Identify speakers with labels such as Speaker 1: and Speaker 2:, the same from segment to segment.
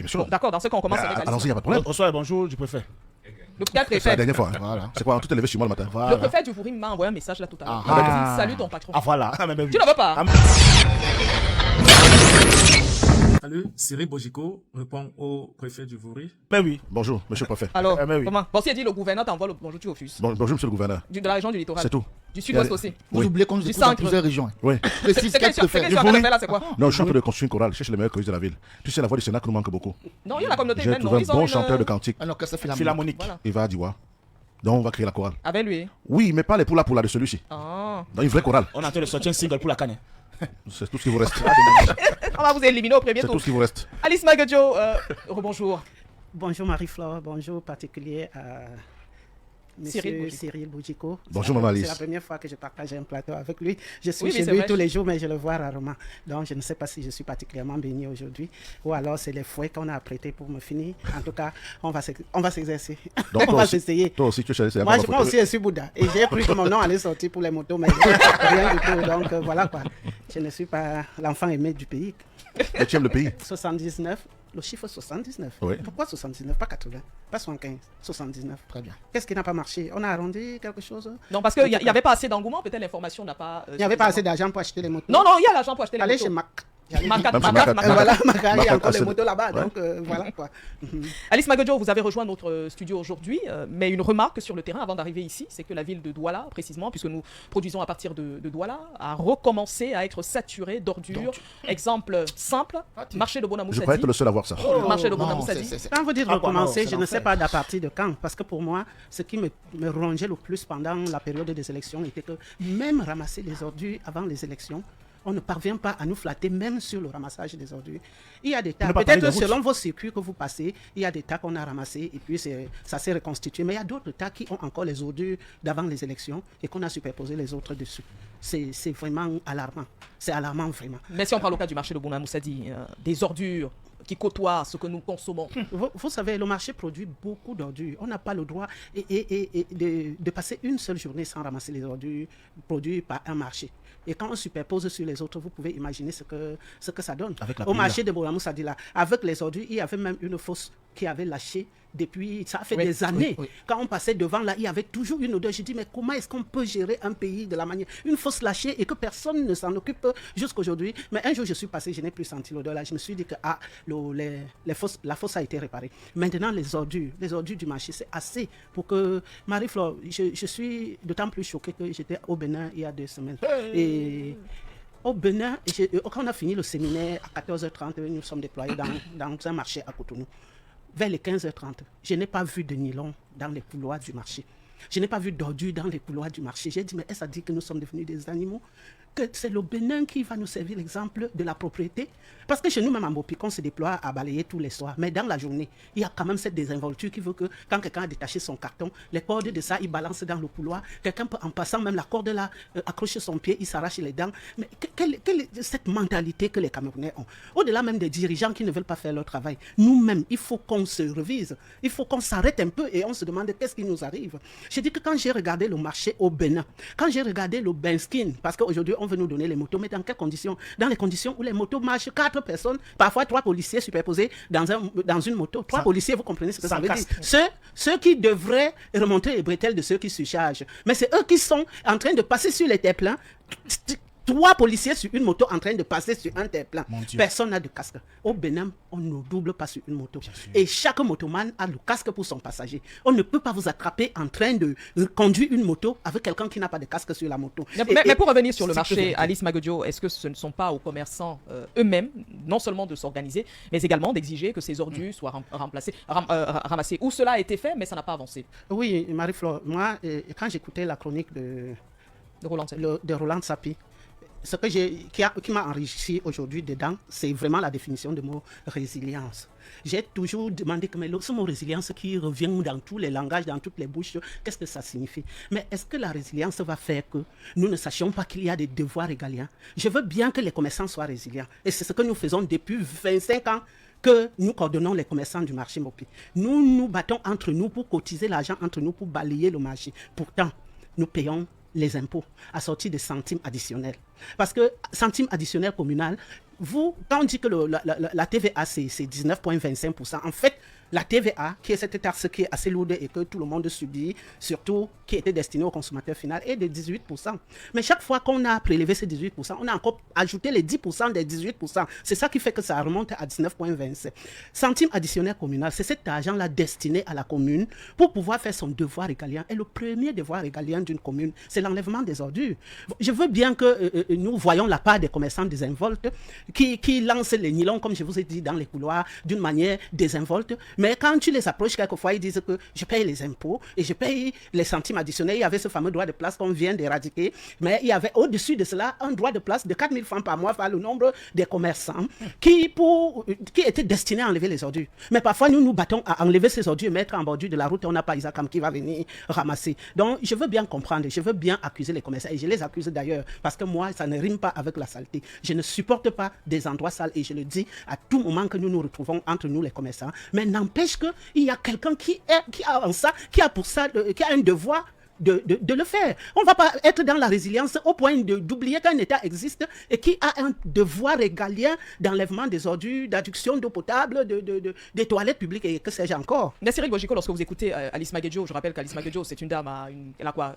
Speaker 1: bien sûr.
Speaker 2: D'accord, dans ce cas, on commence avec Alice.
Speaker 1: Allons-y, il n'y a pas de problème.
Speaker 3: Bonsoir et bonjour du préfet.
Speaker 2: Le
Speaker 1: C'est la
Speaker 2: préfet.
Speaker 1: dernière fois. Hein.
Speaker 3: Voilà.
Speaker 1: C'est quoi? Tout est levé sur moi le matin.
Speaker 2: Le
Speaker 3: Voilà.
Speaker 2: préfet du Vourim m'a envoyé un message là tout à l'heure.
Speaker 3: Ah.
Speaker 2: Il m'a dit, salut ton patron.
Speaker 3: Ah voilà. Ah, mais oui.
Speaker 2: Tu ne veux pas?
Speaker 3: Ah,
Speaker 4: Salut, Cyril Bojiko répond au préfet du Vouri.
Speaker 3: mais oui.
Speaker 1: Bonjour, monsieur le préfet.
Speaker 2: Alors,
Speaker 3: mais oui.
Speaker 2: comment? Bon, si elle dit le gouverneur t'envoie le bonjour, tu refuses.
Speaker 1: Bonjour, monsieur le gouverneur.
Speaker 2: De la région du littoral.
Speaker 1: C'est tout.
Speaker 2: Du sud-ouest
Speaker 1: Et-
Speaker 2: aussi.
Speaker 5: Vous
Speaker 1: Oui.
Speaker 5: oubliez qu'on nous
Speaker 2: Du
Speaker 5: écoute dans
Speaker 2: centre.
Speaker 5: plusieurs régions.
Speaker 1: Oui.
Speaker 5: Précise
Speaker 2: C'est
Speaker 5: quel
Speaker 2: que tu
Speaker 5: préfet.
Speaker 2: as fait là, c'est quoi?
Speaker 1: Non, je suis en train de construire une chorale. Je cherche les meilleurs choristes de la ville. Tu sais, la voix du Sénat qui nous manque beaucoup.
Speaker 2: Non, il y a la communauté
Speaker 1: J'ai
Speaker 2: humaine, non?
Speaker 1: trouvé un
Speaker 2: Ils ont
Speaker 1: bon
Speaker 2: une-
Speaker 1: chanteur de cantique.
Speaker 5: Alors que ça fait la
Speaker 3: Philharmonique.
Speaker 2: Voilà.
Speaker 1: Il va à Diwa. Donc, on va créer la chorale.
Speaker 2: Avec lui.
Speaker 1: Oui, mais pas les poula de celui-ci.
Speaker 2: Ah.
Speaker 1: Dans une vraie chorale.
Speaker 3: On est en train de sortir un single pour la canne.
Speaker 1: C'est tout ce qui vous reste.
Speaker 2: On va vous éliminer au premier
Speaker 1: C'est
Speaker 2: tour.
Speaker 1: tout ce qui vous reste.
Speaker 2: Alice Magajo, rebonjour.
Speaker 6: Bonjour Marie-Flore, bonjour particulier à Monsieur
Speaker 2: Cyril
Speaker 6: Cyril Boudjiko.
Speaker 1: Bonjour, Maman Alice.
Speaker 6: C'est la première fois que je partage un plateau avec lui. Je suis
Speaker 2: Oui, mais
Speaker 6: chez
Speaker 2: c'est
Speaker 6: lui
Speaker 2: vrai.
Speaker 6: tous les jours, mais je le vois rarement. Donc je ne sais pas si je suis particulièrement béni aujourd'hui ou alors c'est les fouets qu'on a apprêtés pour me finir. En tout cas, on va s'exercer.
Speaker 1: Donc,
Speaker 6: On
Speaker 1: toi
Speaker 6: va
Speaker 1: aussi-
Speaker 6: s'essayer.
Speaker 1: Toi aussi, tu es c'est
Speaker 6: Moi aussi, je suis Bouddha. Et j'ai cru que mon nom allait sortir pour les motos, mais rien du tout. Donc voilà quoi. Je ne suis pas l'enfant aimé du pays.
Speaker 1: Et tu aimes le pays.
Speaker 6: 79, le chiffre 79.
Speaker 1: Oui.
Speaker 6: Pourquoi 79, pas 80, pas 75, 79.
Speaker 5: Très bien.
Speaker 6: Qu'est-ce qui n'a pas marché? On a arrondi quelque chose?
Speaker 2: Non, parce qu'il n'y avait pas assez d'engouement, peut-être l'information n'a pas.
Speaker 6: Il n'y avait pas assez d'argent pour acheter les motos.
Speaker 2: Non, non, il y a l'argent pour acheter les
Speaker 6: Allez
Speaker 2: motos.
Speaker 6: chez Mac.
Speaker 2: Macat,
Speaker 1: Même chez
Speaker 2: Macat,
Speaker 1: Macat.
Speaker 2: Macat.
Speaker 6: Et voilà, Mac, il y
Speaker 1: Mac,
Speaker 6: a encore
Speaker 1: c'est-
Speaker 6: les motos là-bas.
Speaker 1: Ouais.
Speaker 6: Donc voilà quoi.
Speaker 2: Alice Magajo, vous avez rejoint notre studio aujourd'hui, mais une remarque sur le terrain avant d'arriver ici, c'est que la ville de Douala, précisément, puisque nous produisons à partir de Douala, a recommencé à être saturée d'ordures. Exemple simple, marché de Bonamou
Speaker 1: Je croyais être le seul à voir ça.
Speaker 2: Marché de
Speaker 5: Non,
Speaker 2: Bonamou
Speaker 6: Quand vous dites
Speaker 3: Ah, quoi,
Speaker 6: recommencer,
Speaker 3: non,
Speaker 6: je
Speaker 3: c'est
Speaker 6: ne sais
Speaker 3: l'enfer.
Speaker 6: pas à partir de quand. Parce que pour moi, ce qui me rongeait le plus pendant la période des élections était que même ramasser les ordures avant les élections, on ne parvient pas à nous flatter, même sur le ramassage des ordures. Il y a des tas,
Speaker 3: ne pas parler
Speaker 6: peut-être
Speaker 3: de route.
Speaker 6: selon vos circuits que vous passez, il y a des tas qu'on a ramassés et puis ça s'est reconstitué. Mais il y a d'autres tas qui ont encore les ordures d'avant les élections et qu'on a superposé les autres dessus. C'est vraiment alarmant. C'est alarmant vraiment.
Speaker 2: Mais si on prend le cas du marché de Bonamou, ça dit des ordures qui côtoient ce que nous consommons.
Speaker 6: Vous savez, le marché produit beaucoup d'ordures. On n'a pas le droit de passer une seule journée sans ramasser les ordures produites par un marché. Et quand on superpose sur les autres, vous pouvez imaginer ce que ça donne.
Speaker 3: Avec la
Speaker 6: Au
Speaker 3: pluie,
Speaker 6: marché de Boramou Sadila, avec les ordures, il y avait même une fosse qui avait lâché depuis, ça fait
Speaker 2: Oui,
Speaker 6: des années.
Speaker 5: oui.
Speaker 6: Quand on passait devant là, il y avait toujours une odeur. Je dis, mais comment est-ce qu'on peut gérer un pays de la manière, une fosse lâchée et que personne ne s'en occupe jusqu'aujourd'hui? Mais un jour, je suis passé, je n'ai plus senti l'odeur là. Je me suis dit que la fosse a été réparée. Maintenant, les ordures du marché, c'est assez pour que Marie-Flore, je suis d'autant plus choquée que j'étais au Bénin il y a 2 semaines. Et au Bénin, quand on a fini le séminaire à 14h30, nous sommes déployés dans un marché à Cotonou. Vers les 15h30, je n'ai pas vu de nylon dans les couloirs du marché. Je n'ai pas vu d'ordures dans les couloirs du marché. J'ai dit, mais est-ce à dire que nous sommes devenus des animaux? Que c'est le Bénin qui va nous servir l'exemple de la propriété? Parce que chez nous, même en Bopic, on se déploie à balayer tous les soirs. Mais dans la journée, il y a quand même cette désinvolture qui veut que quand quelqu'un a détaché son carton, les cordes de ça, il balance dans le couloir. Quelqu'un peut, en passant même la corde là, accrocher son pied, il s'arrache les dents. Mais quelle est cette mentalité que les Camerounais ont? Au-delà même des dirigeants qui ne veulent pas faire leur travail, nous-mêmes, il faut qu'on se revise. Il faut qu'on s'arrête un peu et on se demande qu'est-ce qui nous arrive. J'ai dit que quand j'ai regardé le marché au Bénin, quand j'ai regardé le Benskin, parce qu'aujourd'hui, on veut nous donner les motos, mais dans quelles conditions? Dans les conditions où les motos marchent 4 personnes, parfois 3 policiers superposés dans une moto. 3 policiers, vous comprenez ce que ça veut dire? Ceux qui devraient remonter les bretelles de ceux qui surchargent. Mais c'est eux qui sont en train de passer sur les terre-pleins. 3 policiers sur une moto en train de passer sur un terre-plein. Personne n'a de casque. Au Bénin, on ne double pas sur une moto. Et chaque motoman a le casque pour son passager. On ne peut pas vous attraper en train de conduire une moto avec quelqu'un qui n'a pas de casque sur la moto.
Speaker 2: Mais pour revenir sur le
Speaker 6: c'est
Speaker 2: marché,
Speaker 6: vérité.
Speaker 2: Alice Magajo, est-ce que ce ne sont pas aux commerçants eux-mêmes, non seulement de s'organiser, mais également d'exiger que ces ordures soient ramassées? Où cela a été fait, mais ça n'a pas avancé.
Speaker 6: Oui, Marie-Flore, moi, quand j'écoutais la chronique de Roland Sapi, ce qui m'a enrichi aujourd'hui dedans, c'est vraiment la définition de mot résilience. J'ai toujours demandé que ce mot résilience qui revient dans tous les langages, dans toutes les bouches, qu'est-ce que ça signifie? Mais est-ce que la résilience va faire que nous ne sachions pas qu'il y a des devoirs régaliens? Je veux bien que les commerçants soient résilients. Et c'est ce que nous faisons depuis 25 ans que nous coordonnons les commerçants du marché Mopi. Nous nous battons entre nous pour cotiser l'argent entre nous pour balayer le marché. Pourtant, nous payons les impôts assortis de centimes additionnels. Parce que centimes additionnels communal, quand on dit que la TVA, c'est 19,25%, en fait, la TVA, qui est cette taxe qui est assez lourde et que tout le monde subit, surtout qui était destinée au consommateur final, est de 18%. Mais chaque fois qu'on a prélevé ces 18%, on a encore ajouté les 10% des 18%. C'est ça qui fait que ça remonte à 19,25. Centimes additionnels communal, c'est cet argent-là destiné à la commune pour pouvoir faire son devoir régalien. Et le premier devoir régalien d'une commune, c'est l'enlèvement des ordures. Je veux bien que nous voyons la part des commerçants désinvoltes qui lancent les nylons, comme je vous ai dit, dans les couloirs d'une manière désinvolte. Mais quand tu les approches, quelquefois, ils disent que je paye les impôts et je paye les centimes additionnels. Il y avait ce fameux droit de place qu'on vient d'éradiquer. Mais il y avait au-dessus de cela un droit de place de 4 000 francs par mois par le nombre des commerçants qui étaient destinés à enlever les ordures. Mais parfois, nous nous battons à enlever ces ordures, mettre en bordure de la route et on n'a pas Isaac qui va venir ramasser. Donc, je veux bien comprendre, je veux bien accuser les commerçants. Et je les accuse d'ailleurs parce que moi, ça ne rime pas avec la saleté. Je ne supporte pas des endroits sales et je le dis à tout moment que nous nous retrouvons entre nous les commerçants. Mais n'empêche qu'il y a quelqu'un qui a un devoir de le faire. On ne va pas être dans la résilience au point d'oublier qu'un État existe et qui a un devoir régalien d'enlèvement des ordures, d'adduction d'eau potable, des toilettes publiques et que sais-je encore.
Speaker 2: Cyril Bojiko, lorsque vous écoutez Alice Maguedjo, je rappelle qu'Alice Maguedjo, c'est une dame, elle a quoi,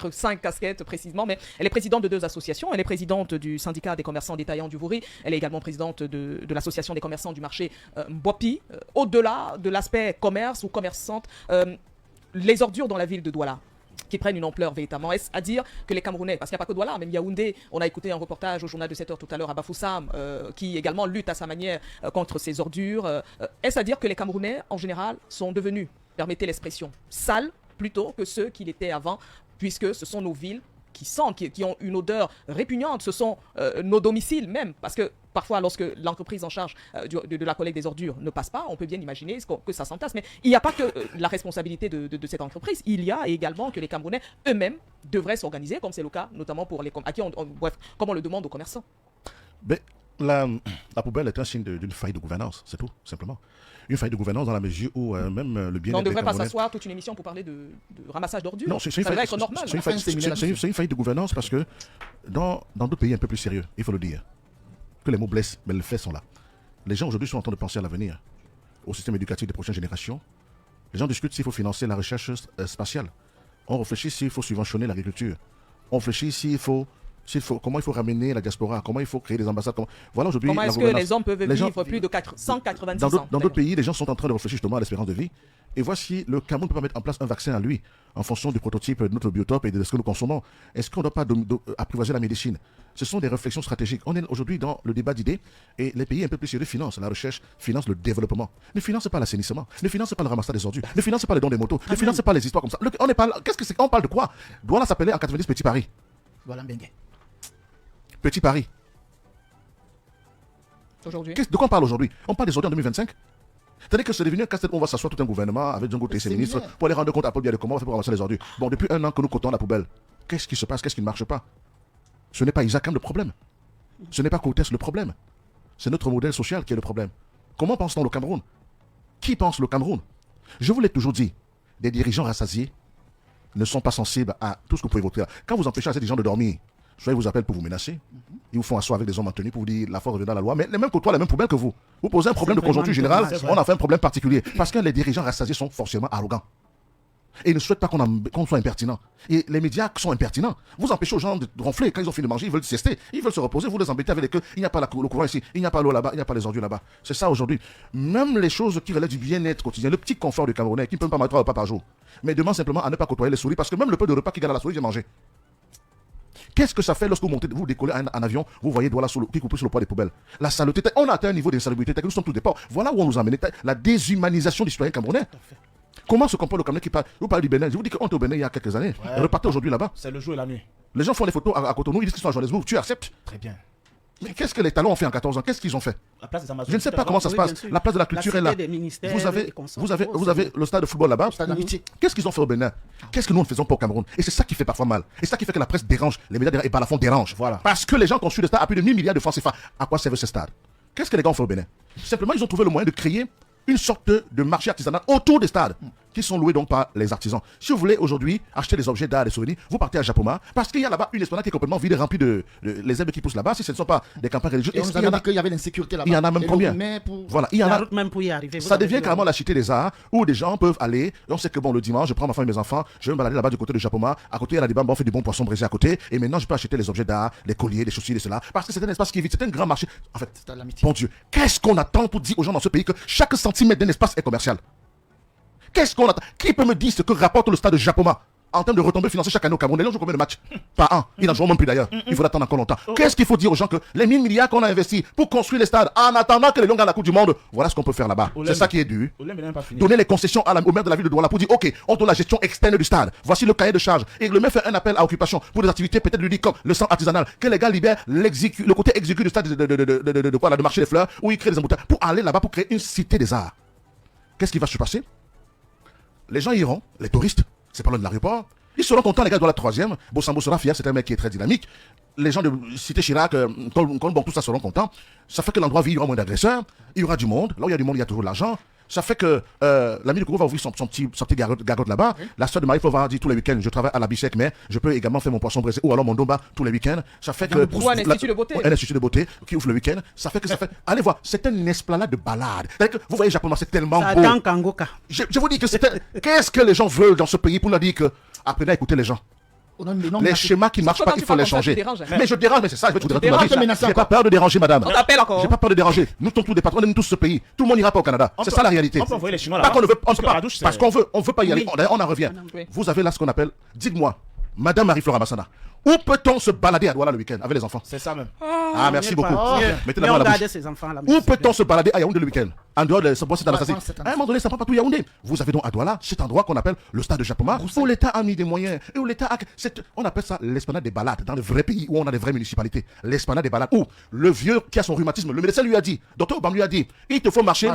Speaker 2: 5 casquettes précisément, mais elle est présidente de 2 associations. Elle est présidente du syndicat des commerçants détaillants du Vouri. Elle est également présidente de l'association des commerçants du marché Mbopi. Au-delà de l'aspect commerce ou commerçante, les ordures dans la ville de Douala, qui prennent une ampleur véritablement. Est-ce à dire que les Camerounais, parce qu'il n'y a pas que Douala, même Yaoundé, on a écouté un reportage au journal de 7h tout à l'heure à Bafoussam, qui également lutte à sa manière contre ces ordures. Est-ce à dire que les Camerounais, en général, sont devenus, permettez l'expression, sales plutôt que ceux qui l'étaient avant, puisque ce sont nos villes qui sentent, qui ont une odeur répugnante, ce sont nos domiciles même, parce que parfois, lorsque l'entreprise en charge de la collecte des ordures ne passe pas, on peut bien imaginer que ça s'entasse. Mais il n'y a pas que la responsabilité de cette entreprise. Il y a également que les Camerounais eux-mêmes devraient s'organiser, comme c'est le cas notamment pour bref, comme on le demande aux commerçants.
Speaker 1: Mais la poubelle est un signe d'une faille de gouvernance, c'est tout, simplement. Une faille de gouvernance dans la mesure où même le bien-être.
Speaker 2: On ne devrait pas
Speaker 1: Camerounais...
Speaker 2: s'asseoir toute une émission pour parler de ramassage d'ordures.
Speaker 1: Non, c'est une
Speaker 2: faille
Speaker 1: de gouvernance parce que dans d'autres pays un peu plus sérieux, il faut le dire, que les mots blessent, mais les faits sont là. Les gens aujourd'hui sont en train de penser à l'avenir, au système éducatif des prochaines générations. Les gens discutent s'il faut financer la recherche spatiale. On réfléchit s'il faut subventionner l'agriculture. On réfléchit comment il faut ramener la diaspora, comment il faut créer des ambassades. Voilà aujourd'hui.
Speaker 2: Comment est-ce que les hommes peuvent vivre plus de 190 ans?
Speaker 1: Dans d'autres pays, les gens sont en train de réfléchir justement à l'espérance de vie. Et voici, le Cameroun ne peut pas mettre en place un vaccin à lui, en fonction du prototype de notre biotope et de ce que nous consommons. Est-ce qu'on ne doit pas apprivoiser la médecine? Ce sont des réflexions stratégiques. On est aujourd'hui dans le débat d'idées et les pays un peu plus sérieux financent la recherche, financent le développement. Ne financent pas l'assainissement, ne financent pas le ramassage des ordures, ne financent pas les dons des motos, ne financent pas les histoires comme ça. On n'est pas là. Qu'est-ce que c'est? On parle de quoi? Douala s'appelait en 90 Petit Paris.
Speaker 6: Voilà, Bengue.
Speaker 1: Petit Paris.
Speaker 2: Aujourd'hui.
Speaker 1: De quoi on parle aujourd'hui? On parle des ordures en 2025. C'est-à-dire que c'est devenu un casse-tête où on va s'asseoir tout un gouvernement avec Django et ses ministres pour les rendre compte à peu bien de comment on fait pour ramasser les ordures. Bon, depuis 1 an que nous cotons la poubelle, qu'est-ce qui se passe? Qu'est-ce qui ne marche pas? Ce n'est pas Isaac le problème. Ce n'est pas Coutès le problème. C'est notre modèle social qui est le problème. Comment pense-t-on le Cameroun? Qui pense le Cameroun? Je vous l'ai toujours dit, des dirigeants rassasiés ne sont pas sensibles à tout ce que vous pouvez voter. Quand vous empêchez à ces dirigeants de dormir, soit ils vous appellent pour vous menacer, ils vous font asseoir avec des hommes en tenue pour vous dire la force revient dans la loi, mais les mêmes côtoient les mêmes poubelles que vous. Vous posez un problème de conjoncture générale, on a fait un problème particulier. Parce que les dirigeants rassasiés sont forcément arrogants. Et ils ne souhaitent pas qu'on soit impertinent. Et les médias sont impertinents. Vous empêchez aux gens de ronfler. Quand ils ont fini de manger, ils veulent siester. Ils veulent se reposer. Vous les embêtez avec les il n'y a pas le courant ici. Il n'y a pas l'eau là-bas. Il n'y a pas les ordures là-bas. C'est ça aujourd'hui. Même les choses qui relèvent du bien-être quotidien, le petit confort du Camerounais, qui ne peut pas mettre 3 repas par jour. Mais demande simplement à ne pas côtoyer les souris. Parce que même le peu de repas qui gagne à la souris, j'ai mangé. Qu'est-ce que ça fait lorsque vous montez, vous décollez en avion, vous voyez Douala qui coupe sur le poids des poubelles? La saleté, on a atteint un niveau d'insalubrité que nous sommes tous des porcs. Voilà où on nous a amené. La déshumanisation du citoyen camerounais. Comment se comporte le Camerounais qui parle? Vous parlez du Bénin. Je vous dis qu'on était au Bénin il y a quelques années. Ouais. Repartez aujourd'hui là-bas.
Speaker 3: C'est le jour et la nuit.
Speaker 1: Les gens font des photos à Cotonou, ils disent qu'ils sont à Johannesburg. Tu acceptes?
Speaker 3: Très bien.
Speaker 1: Mais qu'est-ce que les talons ont fait en 14 ans? Qu'est-ce qu'ils ont fait?
Speaker 3: La place des Amazones.
Speaker 1: Je ne sais pas comment ça se passe. La place de la culture est là. Vous avez le stade de football là-bas. Qu'est-ce qu'ils ont fait au Bénin? Qu'est-ce que nous ne faisons pas au Cameroun? Et c'est ça qui fait parfois mal. Et c'est ça qui fait que la presse dérange, les médias et Balafon dérangent. Voilà. Parce que les gens construisent des stades à plus de 1000 milliards de francs CFA. À quoi servent ces stades? Qu'est-ce que les gars ont fait au Bénin? Simplement, ils ont trouvé le moyen de créer une sorte de marché artisanal autour des stades. qui sont loués donc par les artisans. Si vous voulez aujourd'hui acheter des objets d'art, des souvenirs, vous partez à Japoma, parce qu'il y a là-bas une esplanade qui est complètement vide et remplie de les herbes qui poussent là-bas. Si ce ne sont pas des campagnes religieuses,
Speaker 5: Et on nous
Speaker 1: il y
Speaker 5: avait
Speaker 1: en a,
Speaker 5: dit qu'il y avait l'insécurité là-bas.
Speaker 1: il y en a même
Speaker 5: Et
Speaker 1: combien?
Speaker 5: mais pour...
Speaker 1: Voilà, il y en
Speaker 6: La
Speaker 1: a.
Speaker 6: route même pour y arriver.
Speaker 1: Ça
Speaker 6: vous avez
Speaker 1: devient
Speaker 6: vu,
Speaker 1: carrément la cité des arts où des gens peuvent aller. On sait que bon, le dimanche, je prends ma femme et mes enfants, je vais me balader là-bas du côté de Japoma. À côté, il y a des bancs, on fait du bon poisson brisé à côté. Et maintenant, je peux acheter les objets d'art, les colliers, les chaussures et cela. Parce que c'est un espace qui est vide, c'est un grand marché. En fait,
Speaker 5: C'est à l'amitié.
Speaker 1: bon Dieu, qu'est-ce qu'on attend pour dire aux gens dans ce pays que chaque centimètre d'un espace est commercial? Qu'est-ce qu'on attend? Qui peut me dire ce que rapporte le stade de Japoma en termes de retombées financières chaque année au Cameroun? Les gens jouent combien de matchs? Pas un. Ils n'en joueront même plus d'ailleurs. Il faut attendre encore longtemps. Qu'est-ce qu'il faut dire aux gens que les 1000 milliards qu'on a investis pour construire les stades en attendant que les Lions gagnent la Coupe du Monde, voilà ce qu'on peut faire là-bas.
Speaker 3: Olympe.
Speaker 1: C'est ça qui est dû.
Speaker 3: Olympe n'est même pas fini.
Speaker 1: Donner les concessions au maire de la ville de Douala pour dire ok, on donne la gestion externe du stade. Voici le cahier de charge. Et le maire fait un appel à occupation pour des activités peut-être lui dit comme le centre artisanal. Que les gars libèrent le côté exécutif du stade de quoi là, de marché des fleurs où ils créent des embouteillages pour aller là-bas pour créer une cité des arts. Qu'est-ce qui va se passer? Les gens iront, les touristes, c'est pas loin de l'aéroport. Ils seront contents, les gars de la 3e. Bossambo sera fier, c'est un mec qui est très dynamique. Les gens de Cité Chirac, Colbon, tout ça seront contents. Ça fait que l'endroit vit, il y aura moins d'agresseurs. Il y aura du monde. Là où il y a du monde, il y a toujours de l'argent. Ça fait que l'ami de Kourou va ouvrir son petit gargote là-bas. La soeur de Marie va dire tous les week-ends, je travaille à la Bissec, mais je peux également faire mon poisson braisé ou alors mon domba tous les week-ends. Ça fait que.
Speaker 2: Ou un institut de beauté.
Speaker 1: Un institut de beauté qui ouvre le week-end. Ça fait que ça fait. Allez voir, c'est une esplanade de balade. C'est-à-dire que vous voyez, Japon, c'est tellement
Speaker 6: Ça
Speaker 1: beau.
Speaker 6: attend Kangoka.
Speaker 1: Je vous dis que c'était. Qu'est-ce que les gens veulent dans ce pays pour leur dire que. Apprenez à écouter les gens. Les schémas qui ne marchent
Speaker 2: Surtout
Speaker 1: pas,
Speaker 2: quand
Speaker 1: il
Speaker 2: tu
Speaker 1: faut
Speaker 2: parles
Speaker 1: les
Speaker 2: comme ça,
Speaker 1: changer.
Speaker 2: tu déranges, hein.
Speaker 1: Mais je dérange, mais c'est ça, je vais tout
Speaker 2: Tu
Speaker 1: déranger.
Speaker 2: déranges,
Speaker 1: J'ai pas peur de déranger, madame.
Speaker 2: On t'appelle encore.
Speaker 1: J'ai pas peur de déranger. Nous sommes tous des patrons, on aime tous ce pays. Tout le monde n'ira pas au Canada. C'est ça la réalité.
Speaker 3: On peut envoyer les Chinois
Speaker 1: Pas
Speaker 3: là-bas.
Speaker 1: qu'on ne veut, on
Speaker 3: Parce
Speaker 1: peut
Speaker 3: que
Speaker 1: pas,
Speaker 3: la douche,
Speaker 1: parce
Speaker 3: c'est-
Speaker 1: qu'on veut pas y aller.
Speaker 6: Oui.
Speaker 1: On en revient.
Speaker 2: Oui.
Speaker 1: Vous avez là ce qu'on appelle, dites-moi, Madame Marie-Flora Massana, où peut-on se balader à Douala le week-end avec les enfants?
Speaker 3: C'est ça même.
Speaker 1: Ah, merci beaucoup. Mettez la
Speaker 6: Mais
Speaker 1: main
Speaker 6: on
Speaker 1: à la bouche.
Speaker 6: gardait ses enfants là.
Speaker 1: Où peut-on se balader à Yaoundé le week-end? En dehors de ce bois, c'est dans la
Speaker 5: Ouais,
Speaker 1: statique.
Speaker 5: c'est un-
Speaker 1: À un moment donné, ça prend pas tout Yaoundé. Vous avez donc à Douala cet endroit qu'on appelle le stade de Japoma, où l'État a mis des moyens. Et où l'État a. On appelle ça l'esplanade des balades, dans le vrai pays où on a des vraies municipalités. L'esplanade des balades, où le vieux qui a son rhumatisme, le médecin lui a dit, docteur Obam lui a dit, il te faut marcher.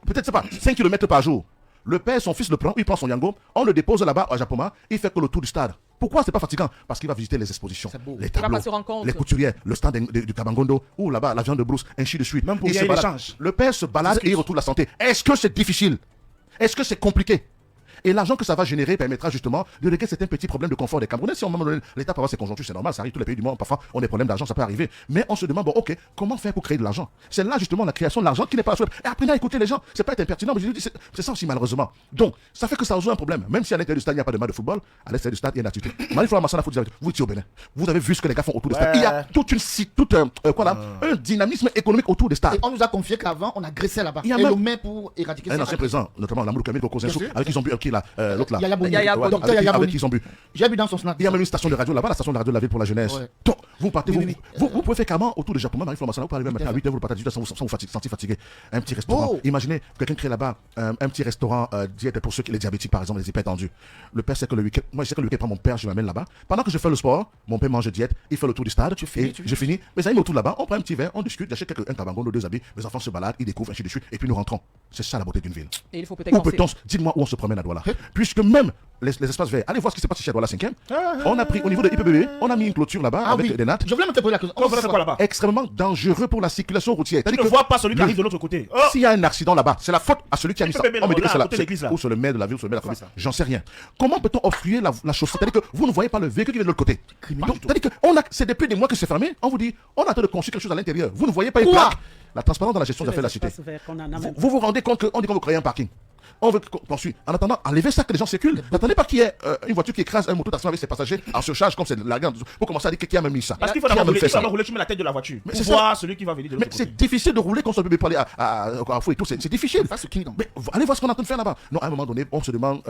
Speaker 1: Peut-être, c'est pas, 5 km par jour. Le père, son fils le prend, il prend son yango, on le dépose là-bas à Japoma, il fait que le tour du stade. Pourquoi c'est pas fatigant? Parce qu'il va visiter les expositions, les
Speaker 2: va
Speaker 1: tableaux,
Speaker 2: pas se rendre compte.
Speaker 1: les couturières, le stand du Kabangondo, ou là-bas la viande de brousse, ainsi de suite.
Speaker 3: Même pour
Speaker 1: Il
Speaker 3: y
Speaker 1: se
Speaker 3: aller,
Speaker 1: balade.
Speaker 3: l'échange.
Speaker 1: Le père se balade et il retrouve la santé. Est-ce que c'est difficile? Est-ce que c'est compliqué? Et l'argent que ça va générer permettra justement de régler certains petits problèmes de confort des Camerounais. Si à un moment donné, l'État peut avoir ses conjonctures, c'est normal, ça arrive tous les pays du monde, parfois on a des problèmes d'argent, ça peut arriver. Mais on se demande, bon, ok, comment faire pour créer de l'argent? C'est là justement la création de l'argent qui n'est pas la seule. Et apprenez à écouter les gens, c'est pas être impertinent, mais je dis, c'est ça aussi malheureusement. Donc, ça fait que ça résout un problème. Même si à l'intérieur du stade, il n'y a pas de match de football, à l'extérieur du stade, il y a une activité. Marie-Flora Massana, vous étiez au Bénin. Vous avez vu ce que les gars font autour des stades. Il y a un dynamisme économique autour des stades.
Speaker 5: Et on nous a confié qu'avant, on agressait là-bas.
Speaker 1: Il y a
Speaker 5: Et
Speaker 1: même-
Speaker 5: le maire pour éradiquer
Speaker 1: Un
Speaker 5: ça.
Speaker 1: ancien président, notamment Lamoudou Kamil Kokozinsou,
Speaker 5: Bien sûr.
Speaker 1: avec qui ils ont bu, qui là, l'autre là.
Speaker 5: Yaya Boni.
Speaker 2: Yaya Boni.
Speaker 5: Docteur Yaya
Speaker 1: Avec
Speaker 5: Boni.
Speaker 1: qui ils ont bu.
Speaker 5: J'ai vu dans son snap.
Speaker 1: Il y a même une station de radio là-bas, la station de radio de la ville pour la jeunesse.
Speaker 5: Ouais.
Speaker 1: Donc, vous partez,
Speaker 5: Oui,
Speaker 1: vous pouvez faire carrément autour de Japon, Marie-Flora Massana, vous pouvez arriver un matin à 8h, vous partez à 18h sans vous sentir fatigué. Un petit restaurant.
Speaker 5: Oh.
Speaker 1: Imaginez, quelqu'un crée là-bas un petit restaurant diète pour ceux qui les diabétiques, par exemple, les hypertendus. Le père sait que le week-end, moi je sais que le week-end, prend mon père, je l'amène là-bas. Pendant que je fais le sport, mon père mange diète, il fait le tour du stade, je finis. Mais amis autour là-bas, on prend un petit verre, on discute, j'achète un cabangon, 2 habits, mes enfants se baladent, ils découvrent, ainsi de suite, et puis nous rentrons. C'est ça la beauté d'une ville.
Speaker 2: Et il faut peut-être
Speaker 1: Où
Speaker 2: penser-
Speaker 1: peut-on, dites-moi où on se promène à Douala. Puisque même les espaces verts, allez voir ce qui s'est passé chez Douala 5e. On a pris, au niveau de IPBB, on a mis une clôture là-bas
Speaker 5: Ah
Speaker 1: avec
Speaker 5: oui.
Speaker 1: des nattes.
Speaker 5: Je voulais me te poser la question.
Speaker 3: On fait quoi là-bas?
Speaker 1: Extrêmement dangereux pour la circulation routière.
Speaker 3: Tu
Speaker 1: C'est-à-dire
Speaker 3: ne
Speaker 1: que
Speaker 3: vois pas celui qui
Speaker 1: le-
Speaker 3: arrive de l'autre côté. Oh,
Speaker 1: s'il y a un accident là-bas, c'est la faute à celui qui a mis ça.
Speaker 3: IPBB,
Speaker 1: On me dit que
Speaker 3: là,
Speaker 1: c'est
Speaker 3: à
Speaker 1: la
Speaker 3: côté de l'église, là.
Speaker 1: ou sur le maire de la ville, ou sur le maire de la commune. J'en sais rien. Comment peut-on obstruer la chaussée? C'est-à-dire que vous ne voyez pas le véhicule qui vient de l'autre côté. Donc, c'est-à-dire que c'est depuis des mois que c'est fermé. On vous dit, on attend de construire quelque chose à l'intérieur. Vous ne voyez pas une
Speaker 5: Quoi?
Speaker 1: plaque. La transparence dans la gestion des affaires de la cité.
Speaker 6: Espaces verts qu'on en a
Speaker 1: Vous
Speaker 6: même.
Speaker 1: vous rendez compte qu'on dit qu'on veut créer un parking. On veut construire. En attendant, enlevez ça que les gens circulent. N'attendez pas qu'il y ait une voiture qui écrase un moto d'action avec ses passagers en surcharge comme c'est la guerre. Pour commencer à dire qui a même mis ça.
Speaker 3: Parce qu'il faut
Speaker 1: Qui a
Speaker 3: d'abord
Speaker 1: même
Speaker 3: rouler,
Speaker 1: fait
Speaker 3: il faut
Speaker 1: ça.
Speaker 3: d'abord rouler, tu mets la tête de la voiture.
Speaker 1: Mais
Speaker 3: Pour
Speaker 1: c'est ça.
Speaker 3: voir celui qui va venir de
Speaker 1: Mais
Speaker 3: l'autre
Speaker 1: c'est
Speaker 3: côté.
Speaker 1: difficile de rouler quand on peut parler à Carrefour et tout. C'est difficile.
Speaker 5: Ça, c'est qui, donc?
Speaker 1: Mais allez voir ce qu'on est en train de faire là-bas. Non, à un moment donné, on se demande,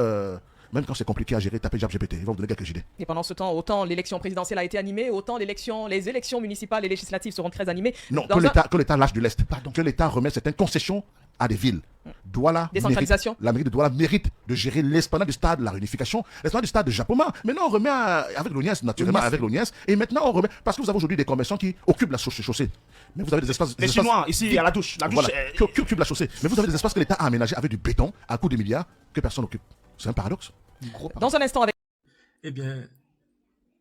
Speaker 1: même quand c'est compliqué à gérer, tapez GPT. Ils vont vous donner quelques idées.
Speaker 2: Et pendant ce temps, autant l'élection présidentielle a été animée, autant les élections municipales et législatives seront très animées.
Speaker 1: Non,
Speaker 2: Dans
Speaker 1: que l'État lâche du lest. Que l'État remette certaines concessions à des villes. Douala
Speaker 2: Décentralisation.
Speaker 1: la mairie de Douala mérite de gérer l'esplanade du stade, la réunification, l'esplanade du stade de Japoma. Maintenant, on remet avec l'ONIES, naturellement, avec l'ONIES. Et maintenant, on remet. Parce que vous avez aujourd'hui des commerçants qui occupent la chaussée. Mais vous avez des espaces.
Speaker 3: Les
Speaker 1: des espaces-
Speaker 3: Chinois, ici, à la douche. La douche,
Speaker 1: Voilà, qui occupent la chaussée. Mais vous avez des espaces que l'État a aménagés avec du béton à coût de milliards que personne n'occupe. C'est un paradoxe.
Speaker 2: Dans un instant, avec
Speaker 4: Eh bien,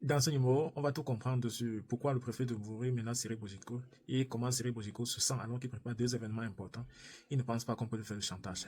Speaker 4: dans ce numéro, on va tout comprendre sur pourquoi le préfet de Mvuri menace Cyril Bojiko et comment Cyril Bojiko se sent alors qu'il prépare 2 événements importants. Il ne pense pas qu'on peut lui faire le chantage.